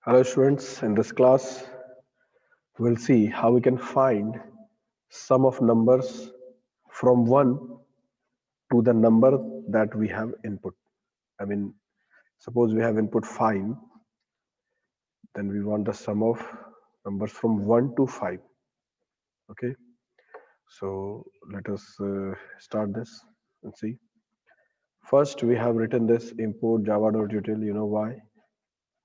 Hello students, in this class we'll see how we can find sum of numbers from 1 to the number that we have input. I mean, suppose we have input 5, then we want the sum of numbers from 1 to 5. Okay, so let us start this and see. First, we have written this import java.util. You know why?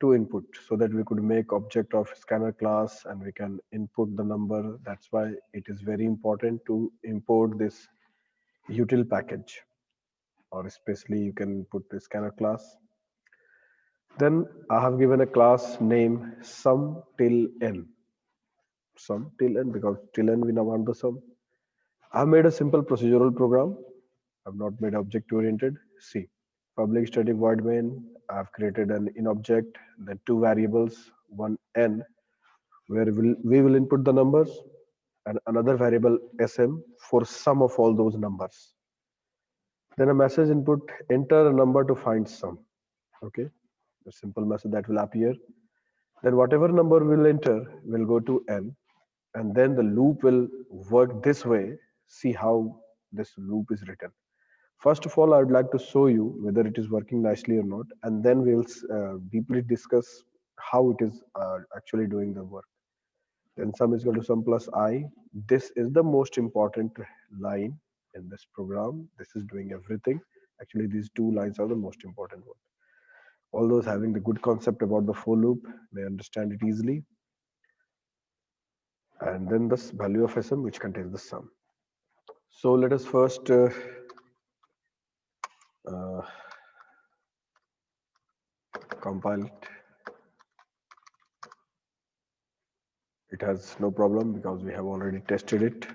To input so that we could make object of scanner class and we can input the number. That's why it is very important to import this util package, or especially you can put the scanner class. Then I have given a class name sum till n. Sum till n, because till n we now want the sum. I have made a simple procedural program. I've not made object oriented. See, public static void main. I've created an in object, then two variables, one n, where we will input the numbers, and another variable sm for sum of all those numbers. Then a message input, enter a number to find sum. Okay, a simple message that will appear. Then whatever number we'll enter will go to n, and then the loop will work this way. See how this loop is written. First of all, I would like to show you whether it is working nicely or not, and then we'll deeply discuss how it is actually doing the work. Then sum is equal to sum plus I. This is the most important line in this program. This is doing everything. Actually, these two lines are the most important one. All those having the good concept about the for loop may understand it easily. And then this value of sm, which contains the sum. So let us first uh, compile it. It has no problem because we have already tested it.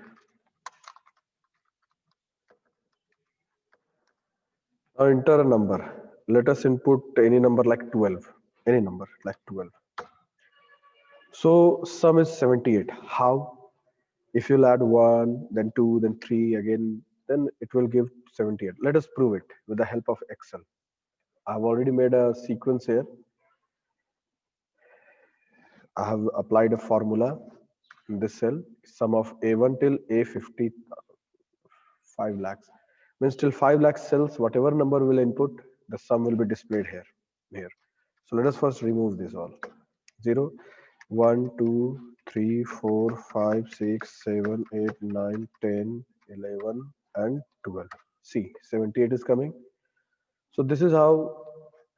Now enter a number. Let us input any number like 12. Any number like 12. So sum is 78. How? If you'll add 1, then 2, then 3 again, then it will give 78. Let us prove it with the help of Excel. I've already made a sequence here. I have applied a formula in this cell, sum of A1 till A50, 5 lakhs. Means till 5 lakhs cells, whatever number will input, the sum will be displayed here. Here. So let us first remove this all. 0, 1, 2, 3, 4, 5, 6, 7, 8, 9, 10, 11, and 12. See, 78 is coming. So this is how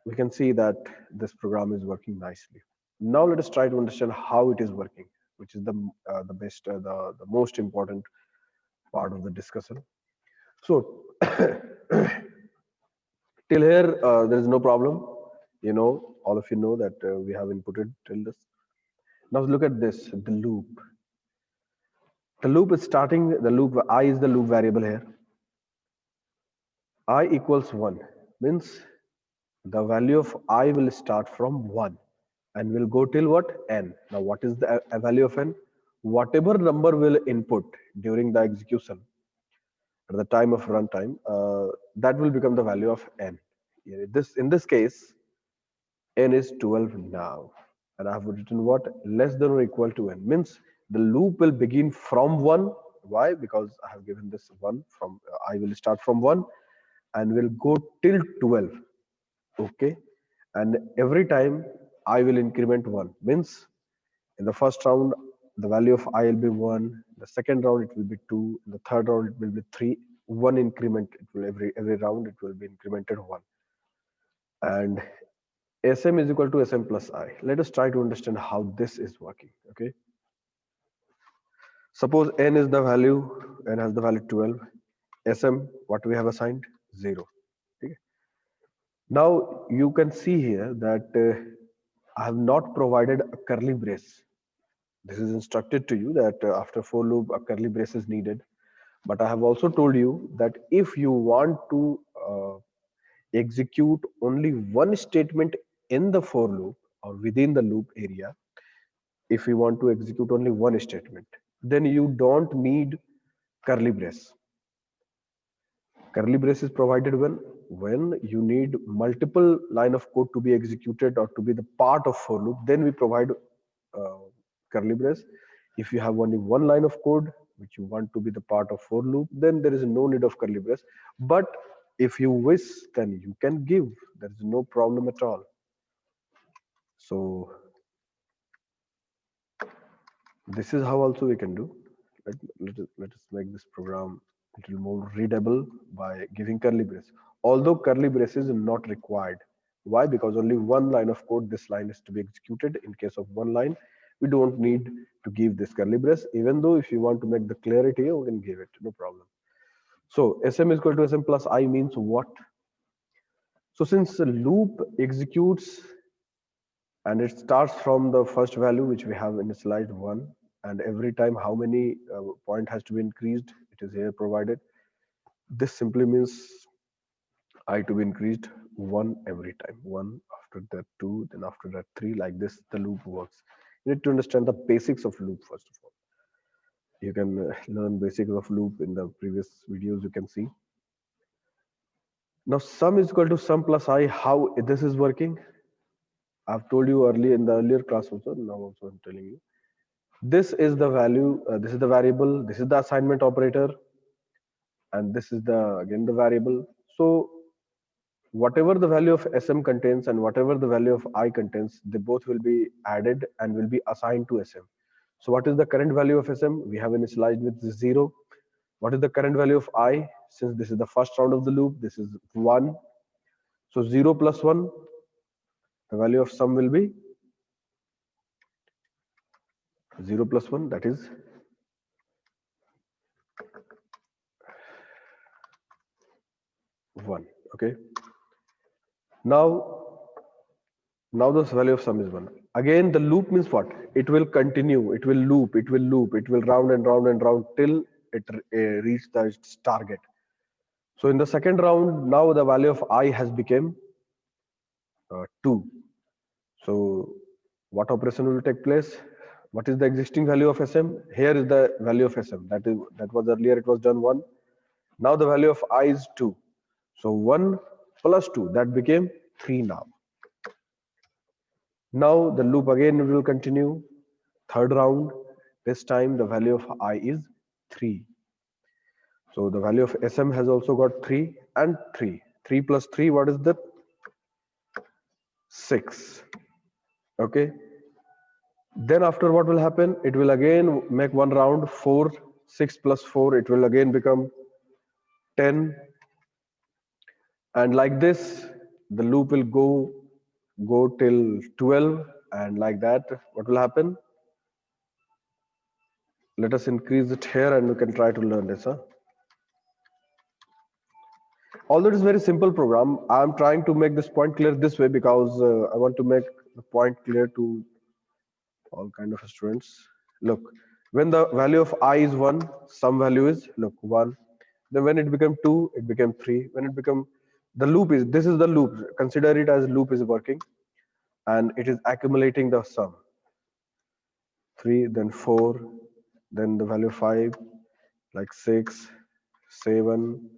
we can see that this program is working nicely. Now let us try to understand how it is working, which is the best, the most important part of the discussion. So till here, there is no problem. You know, all of you know that we have inputted till this. Now look at this, the loop. The loop is starting, the loop I is the loop variable here. I equals 1 means the value of I will start from 1 and will go till what? N. Now what is the value of n? Whatever number will input during the execution at the time of runtime, that will become the value of n. In this case, n is 12 now, and I have written what? Less than or equal to n means the loop will begin from 1. Why? Because I have given this 1 from I will start from 1 and will go till 12. Okay, and every time I will increment 1 means in the first round the value of I will be 1, the second round it will be 2, in the third round it will be 3. One increment, it will every round it will be incremented 1, and sm is equal to sm plus I. Let us try to understand how this is working. Okay, suppose n is the value, n has the value 12, sm what we have assigned 0. Okay, now you can see here that I have not provided a curly brace. This is instructed to you that after for loop a curly brace is needed, but I have also told you that if you want to execute only one statement in the for loop or within the loop area, if you want to execute only one statement, then you don't need curly brace. Curly brace is provided when when you need multiple line of code to be executed or to be the part of for loop, then we provide uh, curly brace. If you have only one line of code which you want to be the part of for loop, then there is no need of curly brace. But if you wish, then you can give. There is no problem at all. So this is how also we can do. Let us make this program a little more readable by giving curly brace. Although curly brace is not required. Why? Because only one line of code, this line is to be executed. In case of one line, we don't need to give this curly brace, even though if you want to make the clarity, we can give it, no problem. So sm is equal to sm plus I means what? So since the loop executes and it starts from the first value which we have initialized 1, and every time how many point has to be increased, it is here provided. This simply means I to be increased 1 every time, 1 after that 2, then after that 3, like this the loop works. You need to understand the basics of loop. First of all, you can learn basics of loop in the previous videos, you can see. Now sum is equal to sum plus I. How this is working, I've told you earlier in the earlier class also, now also I'm telling you. This is the value, this is the variable, this is the assignment operator, and this is the again the variable. So whatever the value of sm contains and whatever the value of I contains, they both will be added and will be assigned to sm. So what is the current value of sm? We have initialized with 0. What is the current value of I? Since this is the first round of the loop, this is 1. So 0 plus 1, the value of sum will be 0 plus 1, that is 1. Okay. Now this value of sum is 1. Again, the loop means what? It will continue, it will loop, it will loop, it will round and round and round till it reach the target. So in the second round, now the value of I has become 2. So what operation will take place? What is the existing value of sm? Here is the value of sm. That was earlier, it was done 1. Now the value of I is 2. So 1 plus 2, that became 3 now. Now the loop again will continue. Third round, this time the value of I is 3. So the value of sm has also got 3 and 3. 3 plus 3, what is that? 6. Okay. Then after what will happen? It will again make one round, 4. 6 plus 4, it will again become 10. And like this, the loop will go till 12. And like that, what will happen? Let us increase it here and we can try to learn this. Although it is very simple program, I'm trying to make this point clear this way because I want to make the point clear to all kind of students. Look, when the value of I is 1, some value is, look, 1. Then when it became 2, it became 3. When it became, the loop is, this is the loop. Consider it as loop is working and it is accumulating the sum. 3, then 4, then the value 5, like 6, 7,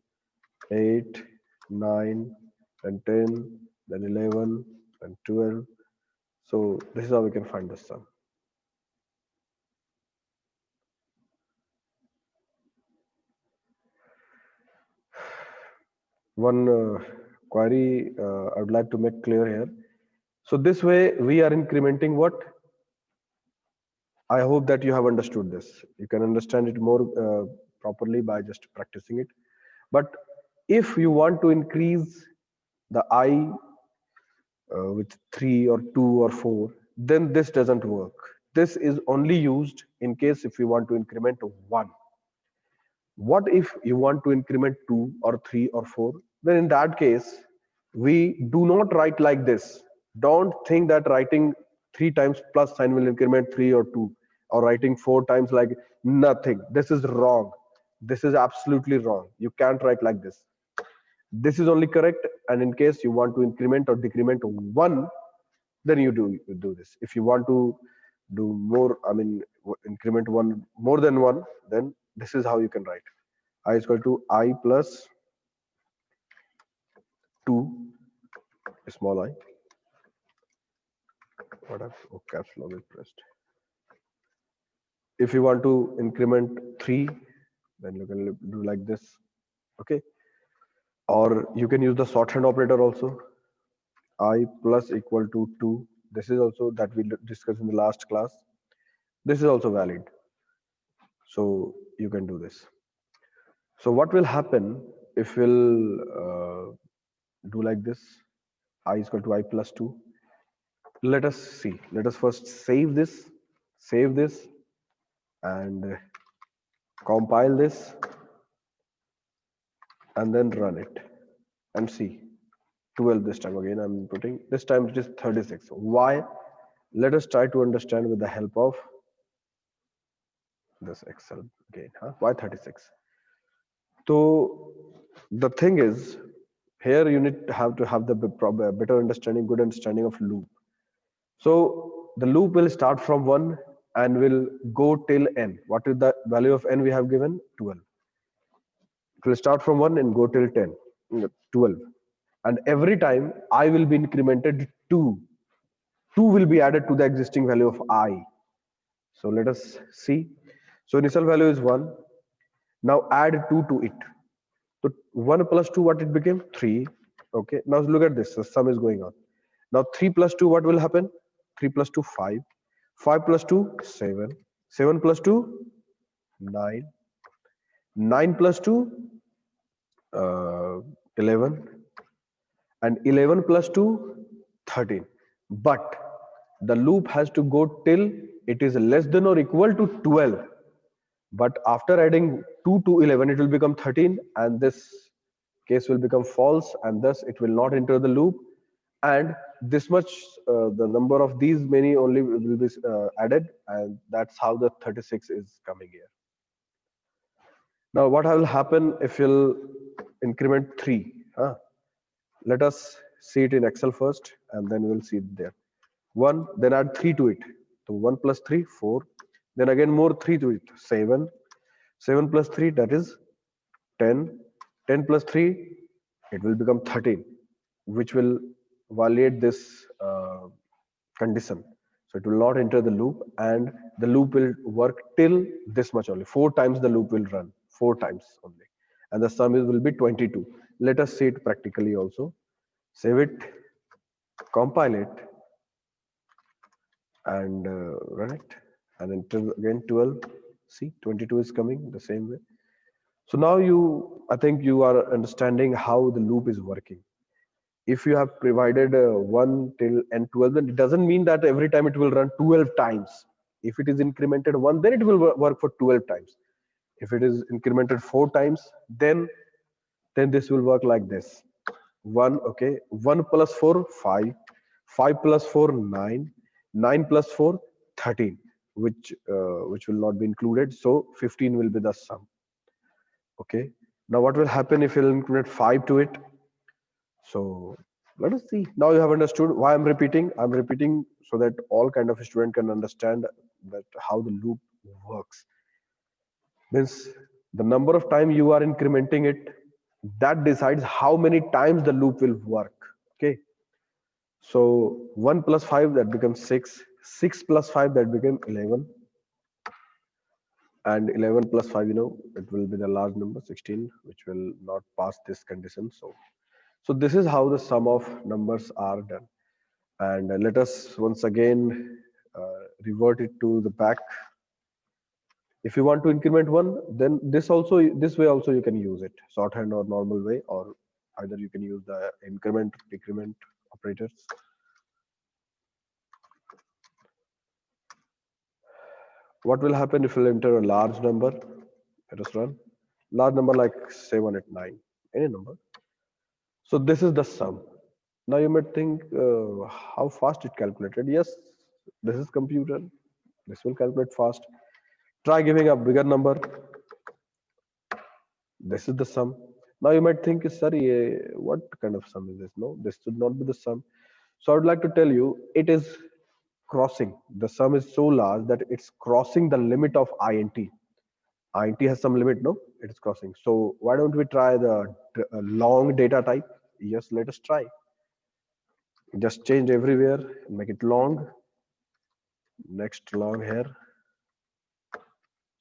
8, 9, then 10, then 11, then 12. So this is how we can find the sum. One query I would like to make clear here. So this way we are incrementing what? I hope that you have understood this. You can understand it more properly by just practicing it. But if you want to increase the I with 3 or 2 or 4, then this doesn't work. This is only used in case if you want to increment 1. What if you want to increment 2 or 3 or 4? Then in that case, we do not write like this. Don't think that writing 3 times plus sign will increment 3 or 2, or writing 4 times like nothing. This is wrong. This is absolutely wrong. You can't write like this. This is only correct, and in case you want to increment or decrement 1, then you do this. If you want to do more, I mean increment 1 more than 1, then this is how you can write. I is equal to I plus 2 small I. What have caps lock is pressed. If you want to increment 3, then you can do like this. Okay. Or you can use the shorthand operator also. I plus equal to 2. This is also that we discussed in the last class. This is also valid. So you can do this. So what will happen if we'll do like this? I is equal to I plus 2. Let us see. Let us first save this, and compile this, and then run it and see. 12 this time. Again I'm putting, this time it is 36. Why? Let us try to understand with the help of this Excel again. Why 36? So the thing is, here you need to have the better understanding, good understanding of loop. So the loop will start from 1 and will go till n. What is the value of n we have given? 12. It will start from 1 and go till 10, 12. And every time I will be incremented 2. 2 will be added to the existing value of I. So let us see. So initial value is 1. Now add 2 to it. So 1 plus 2, what it became? 3. Okay. Now look at this. The sum is going on. Now 3 plus 2, what will happen? 3 plus 2, 5. 5 plus 2, 7. 7 plus 2, 9. 9 plus 2, 11. And 11 plus 2, 13. But the loop has to go till it is less than or equal to 12. But after adding 2 to 11, it will become 13, and this case will become false, and thus it will not enter the loop. And this much, the number of these many only will be added, and that's how the 36 is coming here. Now what will happen if you'll increment 3? Let us see it in Excel first, and then we'll see it there. 1, then add 3 to it. So 1 plus 3, 4. Then again more 3 to it, 7. 7 plus 3, that is 10. 10 plus 3, it will become 13, which will violate this condition. So it will not enter the loop, and the loop will work till this much only. 4 times the loop will run, 4 times only. And the sum will be 22. Let us see it practically also. Save it, compile it, and run it, and enter again 12. See, 22 is coming the same way. So now I think you are understanding how the loop is working. If you have provided 1 till n12, then it doesn't mean that every time it will run 12 times. If it is incremented 1, then it will work for 12 times. If it is incremented 4 times, then this will work like this. 1, okay, 1 plus 4, 5. 5 plus 4, 9. 9 plus 4, 13, which will not be included. So 15 will be the sum. Okay. Now what will happen if you increment 5 to it? So let us see. Now you have understood why I'm repeating. I'm repeating so that all kind of student can understand that how the loop works. Means the number of time you are incrementing it, that decides how many times the loop will work. Okay. So 1 plus 5, that becomes 6. 6 plus 5, that became 11. And 11 plus 5, it will be the large number 16, which will not pass this condition. So this is how the sum of numbers are done. And let us once again revert it to the back. If you want to increment 1, then this way also you can use it, shorthand or normal way, or either you can use the increment, decrement operators. What will happen if you enter a large number? Let us run. Large number like 7, 8, 9, any number. So this is the sum. Now you might think how fast it calculated. Yes, this is computer. This will calculate fast. Try giving a bigger number. This is the sum. Now you might think, sorry, what kind of sum is this? No, this should not be the sum. So I would like to tell you, it is crossing. The sum is so large that it's crossing the limit of int. Int has some limit, no? It is crossing. So why don't we try the long data type? Yes, let us try. Just change everywhere and make it long. Next long here.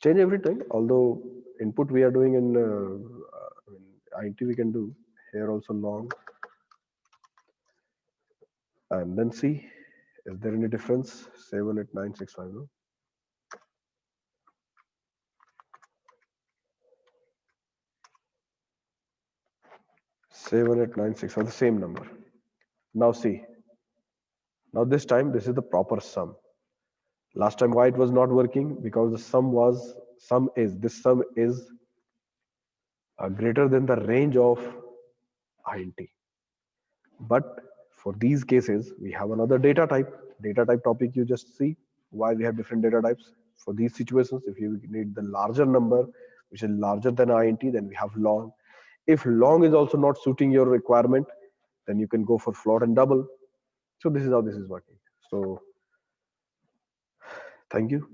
Change everything. Although input we are doing in INT, we can do here also long. And then see, is there any difference? 78965. No? 78965 are the same number. Now see. Now this time this is the proper sum. Last time why it was not working? Because the this sum is greater than the range of INT. But for these cases, we have another data type. Data type topic, you just see why we have different data types. For these situations, if you need the larger number, which is larger than INT, then we have long. If long is also not suiting your requirement, then you can go for float and double. So this is how this is working. So thank you.